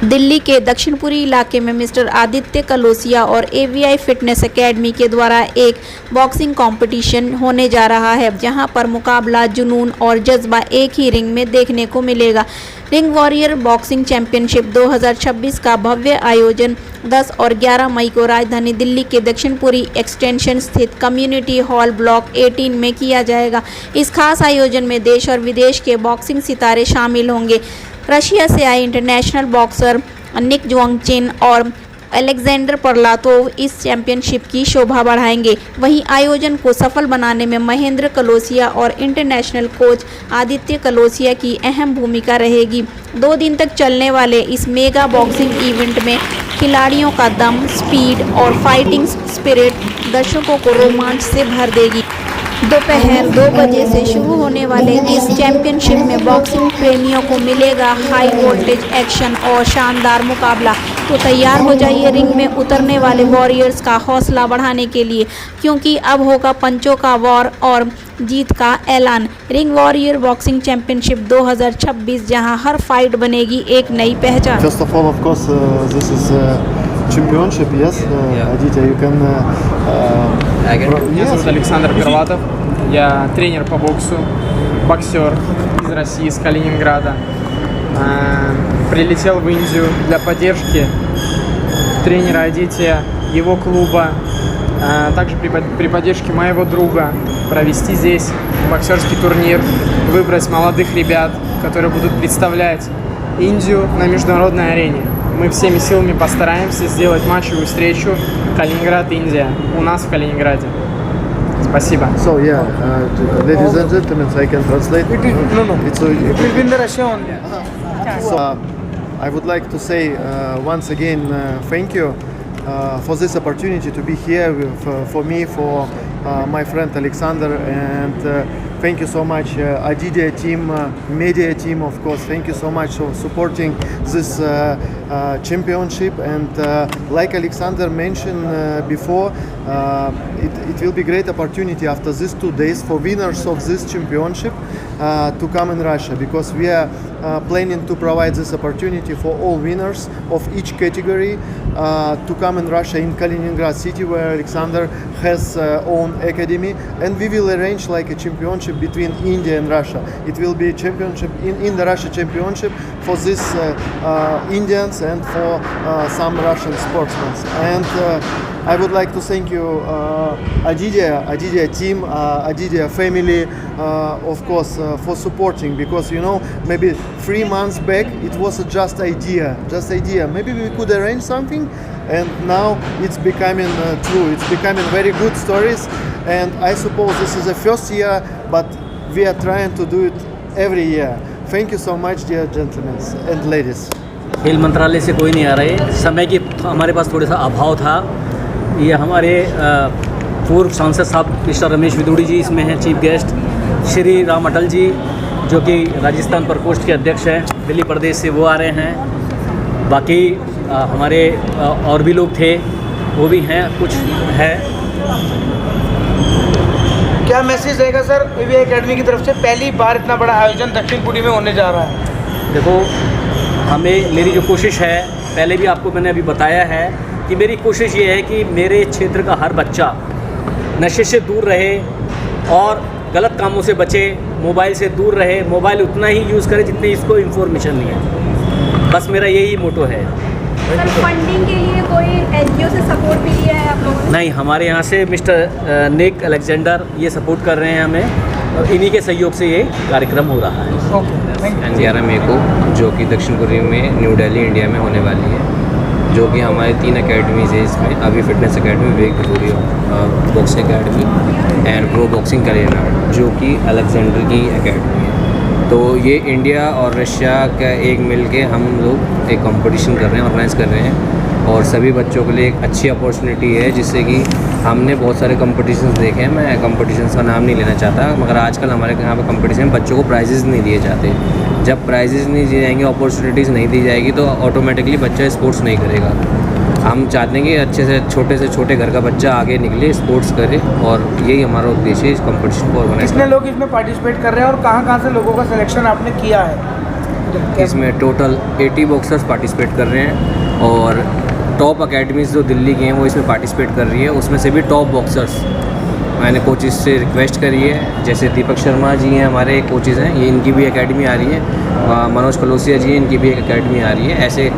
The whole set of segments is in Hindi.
दिल्ली के दक्षिणपुरी इलाके में मिस्टर आदित्य कलोसिया और AVI फिटनेस एकेडमी के द्वारा एक बॉक्सिंग कंपटीशन होने जा रहा है, जहां पर मुकाबला, जुनून और जज्बा एक ही रिंग में देखने को मिलेगा। रिंग वॉरियर बॉक्सिंग चैंपियनशिप 2026 का भव्य आयोजन 10 और 11 मई को राजधानी दिल्ली के दक्षिणपुरी एक्सटेंशन स्थित कम्युनिटी हॉल ब्लॉक 18 में किया जाएगा। इस खास आयोजन में देश और विदेश के बॉक्सिंग सितारे शामिल होंगे। रशिया से आए इंटरनेशनल बॉक्सर निक जोंगचिन और अलेक्जेंडर परलातोव इस चैंपियनशिप की शोभा बढ़ाएंगे। वहीं आयोजन को सफल बनाने में महेंद्र कलोसिया और इंटरनेशनल कोच आदित्य कलोसिया की अहम भूमिका रहेगी। 2 दिन तक चलने वाले इस मेगा बॉक्सिंग इवेंट में खिलाड़ियों का दम, स्पीड और फाइटिंग स्पिरिट दर्शकों को रोमांच से भर देगी। दोपहर 2 बजे से शुरू होने वाले इस चैंपियनशिप में बॉक्सिंग प्रेमियों को मिलेगा हाई वोल्टेज एक्शन और शानदार मुकाबला। तो तैयार हो जाइए रिंग में उतरने वाले वॉरियर्स का हौसला बढ़ाने के लिए, क्योंकि अब होगा पंचों का वॉर और जीत का ऐलान। रिंग वॉरियर बॉक्सिंग चैंपियनशिप 2026, जहां हर फाइट बनेगी एक नई पहचान। First of all, of course, this is championship, yes. Aditya, you can. Меня зовут Александр Горватов, я тренер по боксу, боксер из России, из Калининграда. Прилетел в Индию для поддержки тренера Адития, его клуба, также при поддержке моего друга провести здесь боксерский турнир, выбрать молодых ребят, которые будут представлять Индию на международной арене. Мы всеми силами постараемся сделать матчевую встречу Калининград-Индия у нас в Калининграде. Спасибо. So yeah, ladies and gentlemen, I can translate. No. It's It will be in the Russia only. So I would like to say once again thank you for this opportunity to be here for me, for my friend Alexander, and thank you so much Adidia team, media team, of course. Thank you so much for supporting this championship, and like Alexander mentioned before, it will be great opportunity after these 2 days for winners of this championship to come in Russia, because we are planning to provide this opportunity for all winners of each category to come in Russia, in Kaliningrad city, where Alexander has own academy, and we will arrange like a championship between India and Russia. It will be a championship in the Russia championship for these Indians and for some Russian sportsmen. And I would like to thank you, Adidia team, Adidia family, of course, for supporting, because maybe 3 months back it was just idea. Maybe we could arrange something, and now it's becoming true. It's becoming very good stories, and I suppose this is the first year, but we are trying to do it every year. Thank you so much, dear gentlemen and ladies. खेल मंत्रालय से कोई नहीं आ रहे, समय की हमारे पास थोड़ा सा अभाव था। ये हमारे पूर्व सांसद साहब मिस्टर रमेश विदुड़ी जी इसमें हैं चीफ गेस्ट, श्री राम अटल जी जो कि राजस्थान प्रकोष्ठ के अध्यक्ष हैं, दिल्ली प्रदेश से वो आ रहे हैं। बाकी हमारे और भी लोग थे, वो भी हैं, कुछ है। क्या मैसेज रहेगा सर AVI एकेडमी की तरफ से? पहली बार इतना बड़ा आयोजन दक्षिणपुरी में होने जा रहा है। देखो, मेरी जो कोशिश है, पहले भी आपको मैंने अभी बताया है कि मेरी कोशिश ये है कि मेरे क्षेत्र का हर बच्चा नशे से दूर रहे और गलत कामों से बचे, मोबाइल से दूर रहे, मोबाइल उतना ही यूज़ करे जितनी इसको इन्फॉर्मेशन नहीं है। बस मेरा यही मोटो है। सर, फंडिंग के लिए कोई NGO से सपोर्ट भी लिया है आप लोगों ने? नहीं, हमारे यहाँ से मिस्टर निक अलेक्जेंडर ये सपोर्ट कर रहे हैं हमें, और इन्हीं के सहयोग से ये कार्यक्रम हो रहा है। 11 मई को, जो कि दक्षिणपुरी में न्यू दिल्ली इंडिया में होने वाली है, जो कि हमारे 3 अकेडमीज है इसमें, अभी fitness academy, Vega Victory boxing academy and pro boxing Kaliningrad, जो कि अलेक्जेंडर की अकेडमी है। तो ये इंडिया और रशिया का एक मिल के हम लोग एक कंपटीशन कर रहे हैं, ऑर्गेनाइज़ कर रहे हैं, और सभी बच्चों के लिए एक अच्छी अपॉर्चुनिटी है, जिससे कि हमने बहुत सारे कंपटीशंस देखे हैं। मैं कंपटीशंस का नाम नहीं लेना चाहता, मगर आजकल हमारे यहाँ पे कंपटीशन में बच्चों को प्राइजेज़ नहीं दिए जाते। जब प्राइजेज़ नहीं दिए जाएंगे, अपॉर्चुनिटीज़ नहीं दी जाएगी, तो ऑटोमेटिकली बच्चा स्पोर्ट्स नहीं करेगा। हम चाहते हैं कि अच्छे से छोटे घर का बच्चा आगे निकले, स्पोर्ट्स करे, और यही हमारा उद्देश्य है इस कंपटीशन को ऑर्गेनाइज। कितने लोग इसमें पार्टिसिपेट कर रहे हैं और कहाँ से लोगों का सिलेक्शन आपने किया है? टोटल? इसमें टोटल 80 बॉक्सर्स पार्टिसिपेट कर रहे हैं और टॉप अकेडमीज़ जो दिल्ली की हैं वो इसमें पार्टिसिपेट कर रही है। उसमें से भी टॉप बॉक्सर्स मैंने कोचेज़ से रिक्वेस्ट करी है, जैसे दीपक शर्मा जी हैं हमारे कोचेज़ हैं, ये इनकी भी एकेडमी आ रही है। मनोज कलोसिया जी इनकी भी एक एकेडमी आ रही है। ऐसे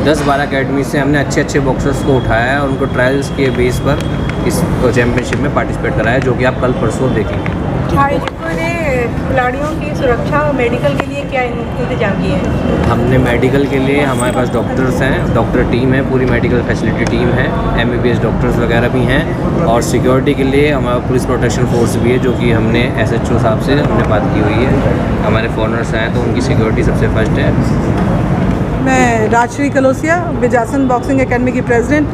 10-12 अकेडमी से हमने अच्छे बॉक्सर्स को उठाया है और उनको ट्रायल्स के बेस पर इस चैम्पियनशिप में पार्टिसिपेट कराया, जो कि आप कल परसों देखेंगे। आयोजकों ने खिलाड़ियों की सुरक्षा और मेडिकल के लिए क्या इंतजाम किए हैं? हमने मेडिकल के लिए हमारे पास डॉक्टर्स हैं, डॉक्टर टीम है, पूरी मेडिकल फैसिलिटी टीम है, MBBS डॉक्टर्स वगैरह भी हैं और सिक्योरिटी के लिए हमारा पुलिस प्रोटेक्शन फोर्स भी है, जो कि हमने SHO साहब से हमने बात की हुई है। हमारे फॉरनर्स हैं तो उनकी सिक्योरिटी सबसे फर्स्ट है। मैं राजश्री कलोसिया, बिजासन बॉक्सिंग एकेडमी की प्रेसिडेंट,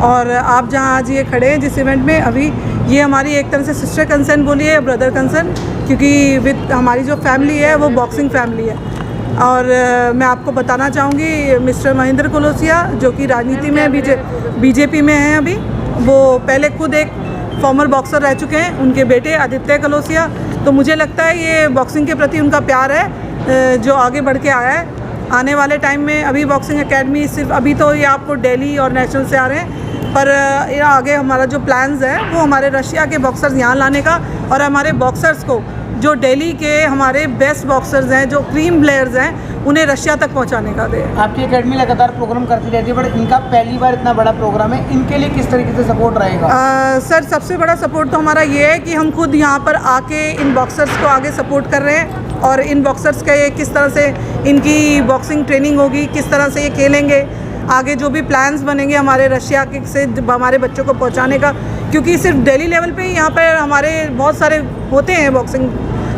और आप जहां आज ये खड़े हैं जिस इवेंट में, अभी ये हमारी एक तरह से सिस्टर कंसर्न बोलिए या ब्रदर कंसर्न, क्योंकि विद हमारी जो फैमिली है वो बॉक्सिंग फैमिली है। और मैं आपको बताना चाहूँगी मिस्टर महेंद्र कलोसिया, जो कि राजनीति में बीजेपी में हैं अभी, वो पहले खुद एक फॉर्मर बॉक्सर रह चुके हैं। उनके बेटे आदित्य कलोसिया, तो मुझे लगता है ये बॉक्सिंग के प्रति उनका प्यार है जो आगे बढ़ के आया है। आने वाले टाइम में अभी बॉक्सिंग एकेडमी सिर्फ अभी तो ये आपको दिल्ली और नेशनल से आ रहे हैं, पर आगे हमारा जो प्लान्स है वो हमारे रशिया के बॉक्सर्स यहाँ लाने का, और हमारे बॉक्सर्स को जो दिल्ली के हमारे बेस्ट बॉक्सर्स हैं, जो क्रीम प्लेयर्स हैं, उन्हें रशिया तक पहुँचाने का दे। आपकी एकेडमी लगातार प्रोग्राम करती रहती है, बट इनका पहली बार इतना बड़ा प्रोग्राम है, इनके लिए किस तरीके से सपोर्ट रहेगा? सर, सबसे बड़ा सपोर्ट तो हमारा ये है कि हम खुद यहाँ पर आके इन बॉक्सर्स को आगे सपोर्ट कर रहे हैं, और इन बॉक्सर्स का ये किस तरह से इनकी बॉक्सिंग ट्रेनिंग होगी, किस तरह से ये खेलेंगे, आगे जो भी प्लान्स बनेंगे हमारे रशिया के से हमारे बच्चों को पहुंचाने का, क्योंकि सिर्फ दिल्ली लेवल पे ही यहाँ पर हमारे बहुत सारे होते हैं बॉक्सिंग,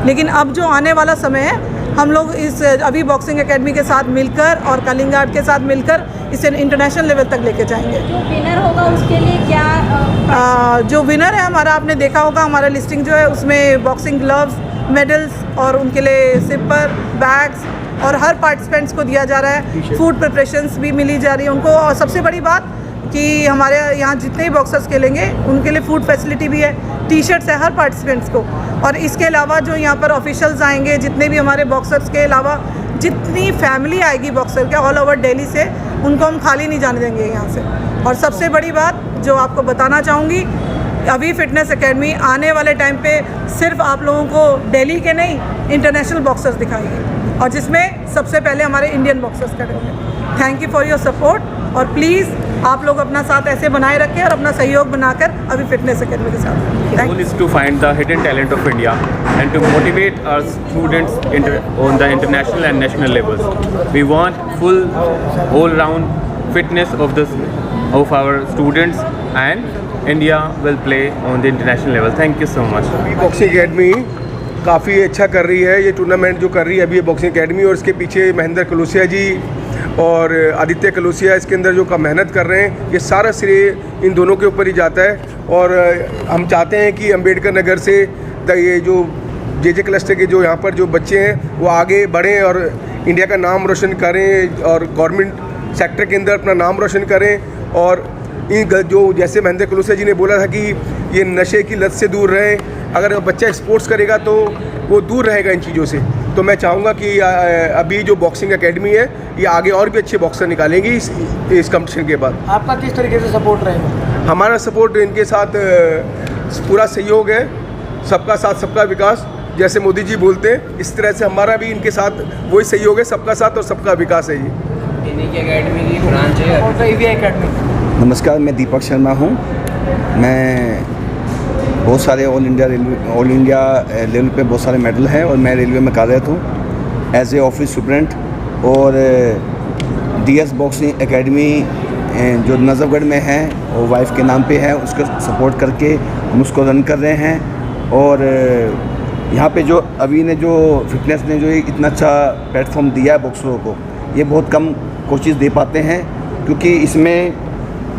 लेकिन अब जो आने वाला समय है हम लोग इस अभी बॉक्सिंग एकेडमी के साथ मिलकर और कलिंगार्ड के साथ मिलकर इसे इंटरनेशनल लेवल तक लेके जाएंगे। जो विनर होगा उसके लिए क्या जो विनर है हमारा, आपने देखा होगा हमारा लिस्टिंग जो है उसमें बॉक्सिंग ग्लव्स, मेडल्स और उनके लिए सिपर, बैग्स और हर पार्टिसिपेंट्स को दिया जा रहा है। फूड प्रिपरेशंस भी मिली जा रही है उनको, और सबसे बड़ी बात कि हमारे यहाँ जितने भी बॉक्सर्स खेलेंगे उनके लिए फूड फैसिलिटी भी है, टी-शर्ट्स है हर पार्टिसिपेंट्स को। और इसके अलावा जो यहाँ पर ऑफिशियल्स आएंगे, जितने भी हमारे बॉक्सर्स के अलावा जितनी फैमिली आएगी बॉक्सर के ऑल ओवर दिल्ली से, उनको हम खाली नहीं जाने देंगे यहाँ से। और सबसे बड़ी बात जो आपको बताना चाहूँगी, अभी फिटनेस एकेडमी आने वाले टाइम पे सिर्फ आप लोगों को दिल्ली के नहीं इंटरनेशनल बॉक्सर्स दिखाएंगे, और जिसमें सबसे पहले हमारे इंडियन बॉक्सर्स खड़े होंगे। Thank you for your support, और प्लीज़ आप लोग अपना साथ ऐसे बनाए रखें और अपना सहयोग बनाकर अभी फिटनेस एकेडमी के साथ। The goal is to find the hidden talent of India and to motivate our students on the international and national levels. We want full all-round fitness of our students, and India will play on the international level. Thank you so much. Boxing academy काफ़ी अच्छा कर रही है, ये टूर्नामेंट जो कर रही है अभी ये बॉक्सिंग एकेडमी, और इसके पीछे महेंद्र कलोसिया जी और आदित्य कलोसिया इसके अंदर जो का मेहनत कर रहे हैं, ये सारा श्रेय इन दोनों के ऊपर ही जाता है। और हम चाहते हैं कि अंबेडकर नगर से ये जो जे क्लस्टर के जो यहाँ पर जो बच्चे हैं वो आगे बढ़ें और इंडिया का नाम रोशन करें और गवर्नमेंट सेक्टर के अंदर अपना नाम रोशन करें। और इन जो जैसे महेंद्र कलोसिया जी ने बोला था कि ये नशे की लत से दूर रहे, अगर बच्चा स्पोर्ट्स करेगा तो वो दूर रहेगा इन चीज़ों से। तो मैं चाहूँगा कि अभी जो बॉक्सिंग एकेडमी है ये आगे और भी अच्छे बॉक्सर निकालेंगी इस कंपटीशन के बाद। आपका किस तरीके से सपोर्ट रहेगा? हमारा सपोर्ट इनके साथ पूरा सहयोग है, सबका साथ सबका विकास, जैसे मोदी जी बोलते हैं इस तरह से हमारा भी इनके साथ वही सहयोग है, सबका साथ और सबका विकास है। ये इन्हीं की एकेडमी की ब्रांच है और AVI एकेडमी। नमस्कार, मैं दीपक शर्मा हूँ। मैं बहुत सारे ऑल इंडिया लेवल पे बहुत सारे मेडल हैं, और मैं रेलवे में कार्यरत हूँ एज ए ऑफिस सुपरेंट। और DS बॉक्सिंग एकेडमी जो नजफगढ़ में है वो वाइफ के नाम पे है, उसको सपोर्ट करके हम उसको रन कर रहे हैं। और यहाँ पे जो अभी ने जो फिटनेस ने जो इतना अच्छा प्लेटफॉर्म दिया है बॉक्सरों को, ये बहुत कम कोचेस दे पाते हैं, क्योंकि इसमें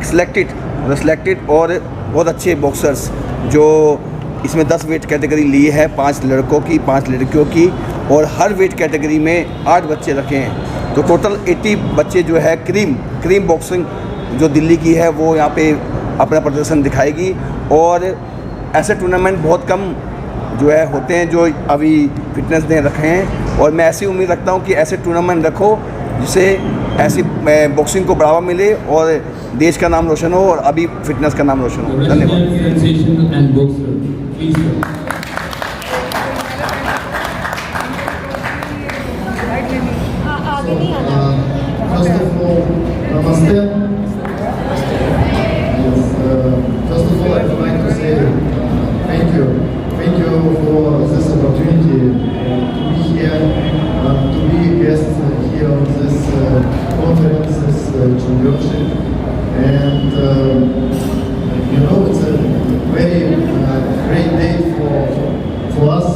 सिलेक्टेड और बहुत अच्छे बॉक्सर्स जो इसमें 10 वेट कैटेगरी ली है, 5 लड़कों की 5 लड़कियों की, और हर वेट कैटेगरी में 8 बच्चे रखे हैं। तो टोटल 80 बच्चे जो है क्रीम बॉक्सिंग जो दिल्ली की है वो यहाँ पे अपना प्रदर्शन दिखाएगी। और ऐसे टूर्नामेंट बहुत कम जो है होते हैं जो अभी फिटनेस डे रखे हैं, और मैं ऐसी उम्मीद रखता हूँ कि ऐसे टूर्नामेंट रखो जिससे ऐसी बॉक्सिंग को बढ़ावा मिले और देश का नाम रोशन हो और अभी फिटनेस का नाम रोशन हो। धन्यवाद। First of all, namaste. Yes, first of all, I would like to say thank you. Thank you for this opportunity to be here, to be a guest here on this conference, this championship. And you know, it's a very great day for us,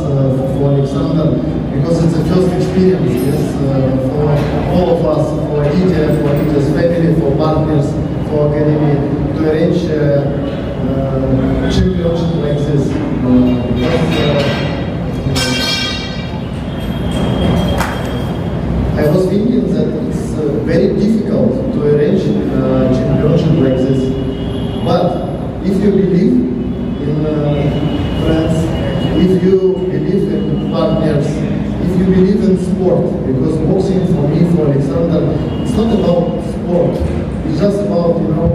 for Alexander, because it's a first experience, yes, for all of us, for India, for India's family, for partners, for Academy, to arrange championship like this. I was thinking that it's very difficult to arrange championship like this, but if you believe in friends, if you believe in partners, if you believe in sport, because boxing for me, for Alexander, it's not about sport, it's just about, you know,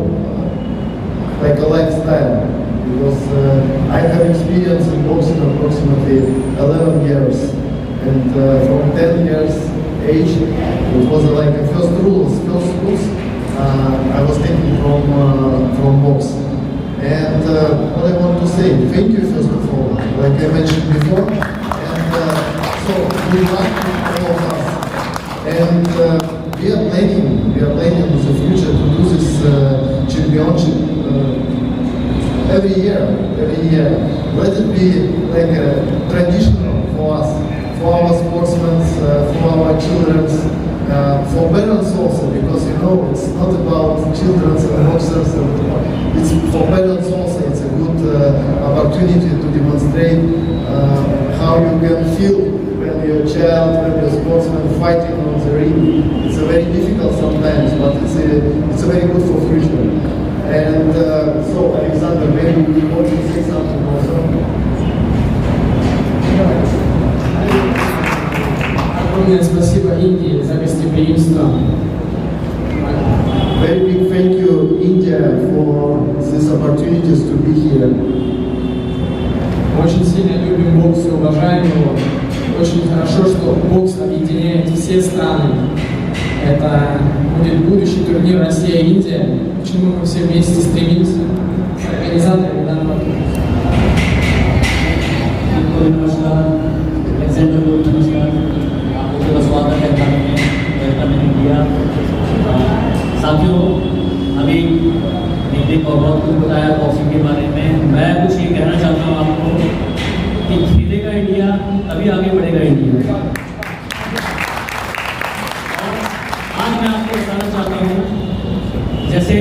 like a lifestyle, because I have experience in boxing approximately 11 years, and from 10 years age, it was like a first rules I was taking from box. And what I want to say, thank you first of all, like I mentioned before, and so good luck to all of us. And we are planning in the future to do this championship every year. Let it be like a traditional for us, for our sportsmen, for our children, for parents also, because you know it's not about children and boxers, it's for parents also. It's a good opportunity to demonstrate how you can feel when your child, when your sportsman fighting on the ring. It's a very difficult sometimes, but it's a very good for future. And so Alexander, maybe you want to say something also? Огромное спасибо Индии за гостеприимство. Very big thank you India for these opportunities to be here. Очень сильно любим бокс и уважаем его. Очень хорошо, что бокс объединяет все страны. Это будет будущий турнир Россия-Индия, к чему мы все вместе стремимся. Организаторы данного турнира. स्वागत है करने किया। साथियों, अभी ने बहुत कुछ बताया बॉक्सिंग के बारे में। मैं कुछ ये कहना चाहता हूँ आपको कि खेलेगा इंडिया तभी आगे बढ़ेगा इंडिया। आज मैं आपको बताना चाहता हूँ, जैसे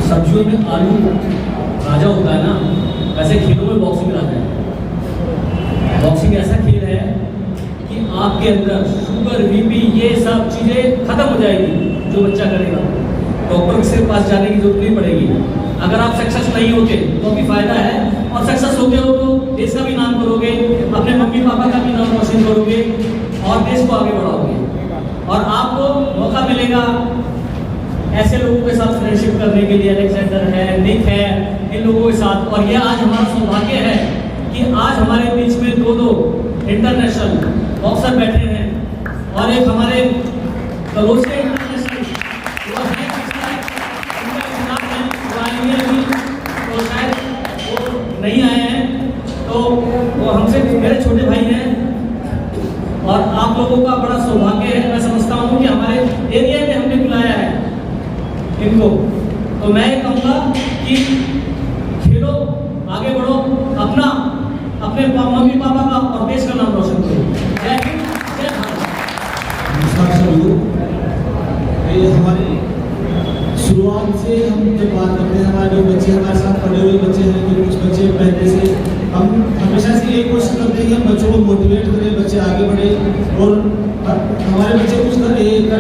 सब्जियों में आलू राजा होता है ना, वैसे खेलों में बॉक्सिंग राजा है। बॉक्सिंग ऐसा खेल है कि आपके अंदर शुगर, बीपी, ये सब चीज़ें खत्म हो जाएगी जो बच्चा करेगा। डॉक्टर के पास जाने की जरूरत नहीं पड़ेगी। अगर आप सक्सेस नहीं होते तो भी फायदा है, और सक्सेस होते हो तो देश का भी नाम करोगे, अपने मम्मी पापा का भी नाम रोशन करोगे और देश को आगे बढ़ाओगे। और आपको मौका मिलेगा ऐसे लोगों के साथ फ्रेंडशिप करने के लिए। अलेक्जेंडर है, निक है, इन लोगों के साथ। और यह आज हमारा सौभाग्य है कि आज हमारे बीच में दो इंटरनेशनल बॉक्सर बैठे हैं, और एक हमारे कलोसिया इंटरनेशनल वो है, तो शायद वो नहीं आए हैं, तो वो हमसे मेरे छोटे भाई हैं। और आप लोगों का बड़ा सौभाग्य है। मैं समझता हूँ कि हमारे एरिया में हमने बुलाया है इनको। तो मैं ये कहूँगा कि खेलो, आगे बढ़ो, अपने मम्मी पापा का और देश का नाम रोशन करो। जय हिंद, जय भारत। नमस्कार सभी। ये हमारी शुरुआत से हम जब बात करते हैं, हमारे जो बच्चे हमारे साथ पढ़े हुए बच्चे हैं, जो कुछ बच्चे पहले से, हम हमेशा से यही कोशिश करते हैं कि हम बच्चों को मोटिवेट करें, बच्चे आगे बढ़े, और हमारे बच्चे कुछ कर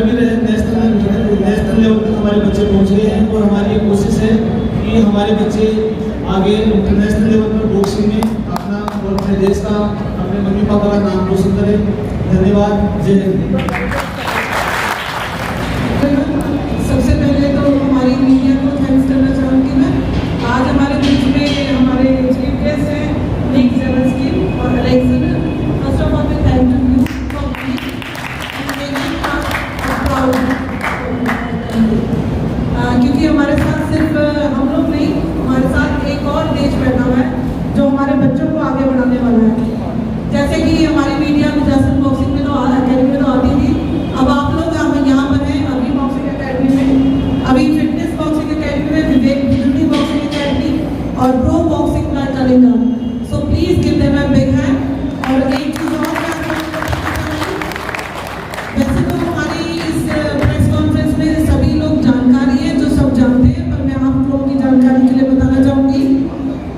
भी रहे हैं। नेशनल लेवल तक हमारे बच्चे पहुँच गए हैं, और हमारी कोशिश है कि हमारे बच्चे आगे इंटरनेशनल लेवल पर बॉक्सिंग में अपना और अपने देश का, अपने मम्मी पापा का नाम रोशन करें। धन्यवाद। जय हिंद। सबसे पहले तो हमारी मीडिया को थैंक्स करना चाहूँगी मैं। आज हमारे बीच में हमारे चीफ गेस्ट हैं निक जेलेंस्की और अलेक्जेंडर। फर्स्ट ऑफ ऑल मैं थैंक यू फॉर प्राउड, क्योंकि हमारे साथ सिर्फ हम लोग नहीं, हमारे साथ एक और देश बैठा हुआ है जो हमारे बच्चों को आगे बढ़ाने वाला है। जैसे कि हमारी मीडिया विजासन बॉक्सिंग में तो अकेडमी में तो आती थी, अब आप लोग यहाँ पर हैं अभी बॉक्सिंग अकेडमी में, अभी फिटनेस बॉक्सिंग अकेडमी में विवेक विजुड़ी बॉक्सिंग अकेडमी और प्रो बॉक्सिंग का चलेगा। So please give them a big hand. और एक चीज़ और वैसे तो हमारी इस प्रेस कॉन्फ्रेंस में सभी लोग जानकारी है जो सब जानते हैं, पर मैं आप लोगों की जानकारी के लिए बताना चाहूँगी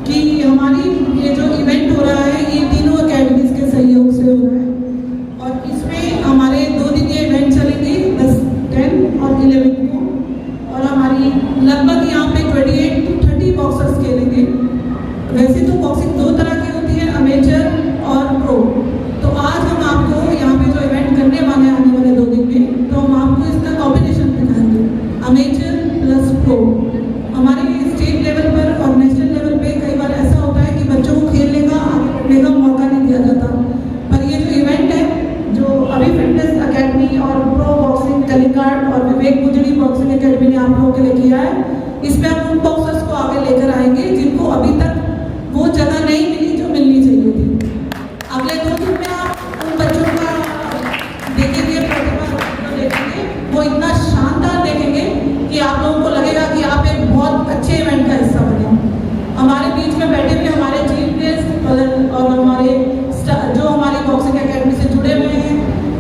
कि हमारी ये जो इवेंट हो रहा है ये तीनों अकेडमीज के सहयोग से हो रहा है और इसमें हमारे 2 दिन ये इवेंट चलेंगे 10, 10 और 11 को, और हमारी लगभग यहाँ पे 28 to 30 बॉक्सर्स खेलेंगे। वैसे तो बॉक्सिंग 2 तरह की होती है, अमेचर और प्रो। तो आज हम आपको यहाँ पे जो इवेंट करने वाले हैं आने वाले 2 दिन में, तो हम आपको इसका कॉम्बिनेशन दिखाएंगे, अमेचर प्लस प्रो। हमारे स्टेट लेवल पर और नेशनल लेवल पे कई बार ऐसा होता है कि बच्चों को खेलने का, आगे बढ़ने का मौका नहीं दिया जाता, पर ये जो इवेंट है जो अभी फिटनेस अकेडमी और प्रो बॉक्सिंग कलिकार्ड और विवेक गुजरी बॉक्सिंग अकेडमी ने आप लोगों के लिए किया है, इसमें हम उन बॉक्सर्स को आगे लेकर आएंगे जिनको अभी तक वो जगह नहीं मिली जो मिलनी चाहिए थी। अगले 2 दिन में आप उन बच्चों का देखेंगे, प्रतिभा को देखेंगे, वो इतना शानदार देखेंगे कि आप लोगों को लगेगा कि आप एक बहुत अच्छे इवेंट का हिस्सा बने। हमारे बीच में बैठे हुए हमारे चीफ गेस्ट और हमारे जो हमारी बॉक्सिंग अकेडमी से जुड़े हुए हैं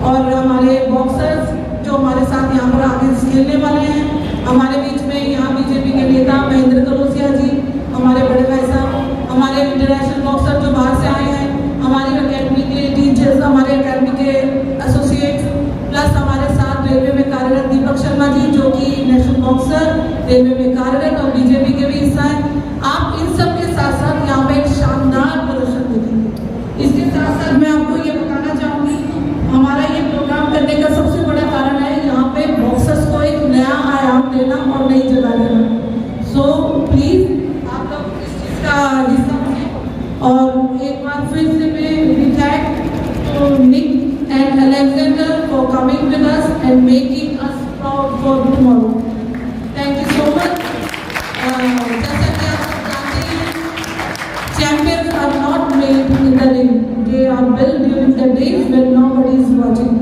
और हमारे बॉक्सर्स जो हमारे साथ यहाँ पर आगे खेलने वाले हैं। हमारे बीच में यहाँ बीजेपी के नेता महेंद्र कलोसिया जी, हमारे बड़े भाई साहब, हमारे इंटरनेशनल बॉक्सर जो बाहर से आए हैं, हमारी अकेडमी के टीचर्स, हमारे अकेडमी के एसोसिएट्स, प्लस हमारे साथ रेलवे में कार्यरत दीपक शर्मा जी जो कि नेशनल बॉक्सर रेलवे में कार्यरत और बीजेपी के भी हिस्सा है। आप इन सब के साथ साथ यहाँ पे एक शानदार प्रदर्शन देखेंगे। इसके साथ साथ मैं आपको ये बताना चाहूँगी, हमारा ये प्रोग्राम करने का सबसे बड़ा कारण है यहाँ पे बॉक्सर्स को एक नया आयाम देना और नई जगह देना। सो प्लीज़ आप लोग इस चीज़ का हिस्सा बने। और एक बार फिर से मैं thank to Nick and Alexander for coming with us and making us proud for tomorrow. Thank you so much. जैसा कि आप सब जानते हैं, champions are not made in the ring, they are build during the days when nobody is watching.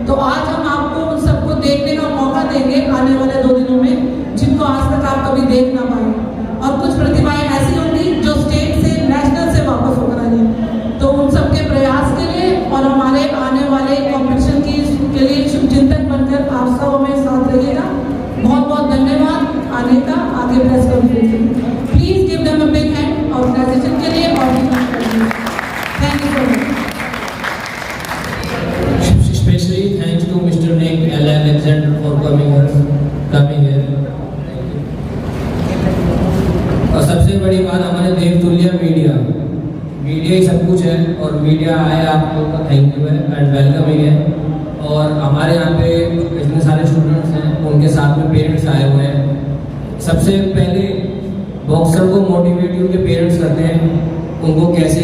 तो आज हम आपको उन सबको देखने का मौका देंगे आने वाले 2 दिनों में जिनको आज तक आप कभी देख ना पाए, और कुछ प्रतिभाएं ऐसी होंगी जो स्टेट से नेशनल से वापस होकर आई हैं। तो उन सबके प्रयास के लिए और हमारे आने वाले कॉम्पिटिशन के लिए शुभचिंतक बनकर आप सब हमें साथ रहिएगा। बहुत बहुत धन्यवाद आने का। आगे press conference please give them a big hand organization के लिए और thank you so much. Especially thanks to Mr. Nick Alexander for coming here. और सबसे बड़ी बात हमारे देवतुल्य मीडिया ही सब कुछ है, और मीडिया आए आप लोगों का थैंक यू है एंड वेलकमिंग है। और हमारे यहाँ पे इतने सारे स्टूडेंट्स हैं, उनके साथ में पेरेंट्स आए हुए हैं। सबसे पहले बॉक्सर को मोटिवेट उनके पेरेंट्स करते हैं, उनको कैसे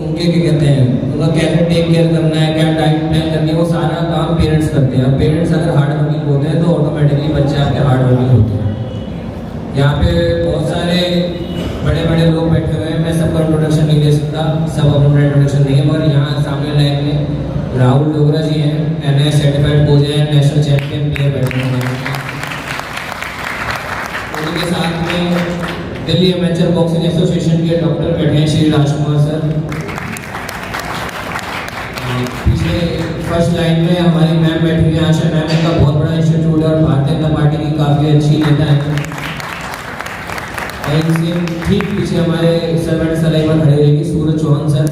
उनके क्या कहते हैं, उनका कैसे टेक केयर करना है, क्या डाइट प्लान करनी है, वो सारा काम पेरेंट्स करते हैं। पेरेंट्स अगर हार्ड वर्किंग होते हैं तो ऑटोमेटिकली बच्चे आपके हार्ड वर्किंग होते हैं। यहाँ पे बहुत सारे बड़े बड़े लोग बैठे हुए हैं, मैं सबका इंट्रोडक्शन नहीं दे सकता, सब अपना इंट्रोडक्शन देंगे, मगर यहाँ सामने लाइन में राहुल डोगरा जी हैं, NIS सर्टिफाइड कोच हैं, नेशनल चैंपियन प्लेयर बैठे हुए हैं। उनके साथ में दिल्ली एमेचर बॉक्सिंग एसोसिएशन के डॉक्टर बैठे हैं श्री राजकुमार सर। पीछे फर्स्ट लाइन में हमारी मैम बैठी हुई हैं आशा मैम, का बहुत बड़ा इंस्टीट्यूट है और भारतीय जनता पार्टी की काफ़ी अच्छी नेता है। और इनसे ठीक पीछे हमारे सर्वेंट सलाइमा खड़े रहेगी सूरज चौहान सर,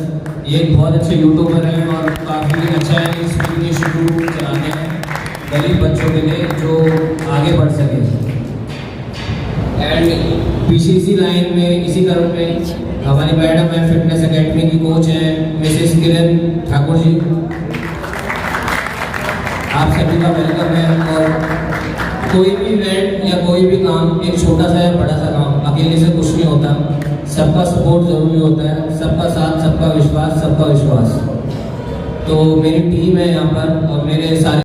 ये एक बहुत अच्छे यूट्यूबर हैं और काफ़ी अच्छा है, स्पीकिंग इंस्टीट्यूट चलाते हैं गरीब बच्चों के लिए जो आगे बढ़ सके। एंड पीछे इसी लाइन में इसी क्रम में हमारी मैडम है फिटनेस एकेडमी की कोच हैं मिसेस किरण ठाकुर जी, आप सभी का वेलकम है। और कोई भी इवेंट या कोई भी काम एक छोटा सा या बड़ा सा काम अकेले से कुछ नहीं होता, सबका सपोर्ट जरूरी होता है, सबका साथ, सबका विश्वास, सबका विश्वास। तो मेरी टीम है यहाँ पर और मेरे सारे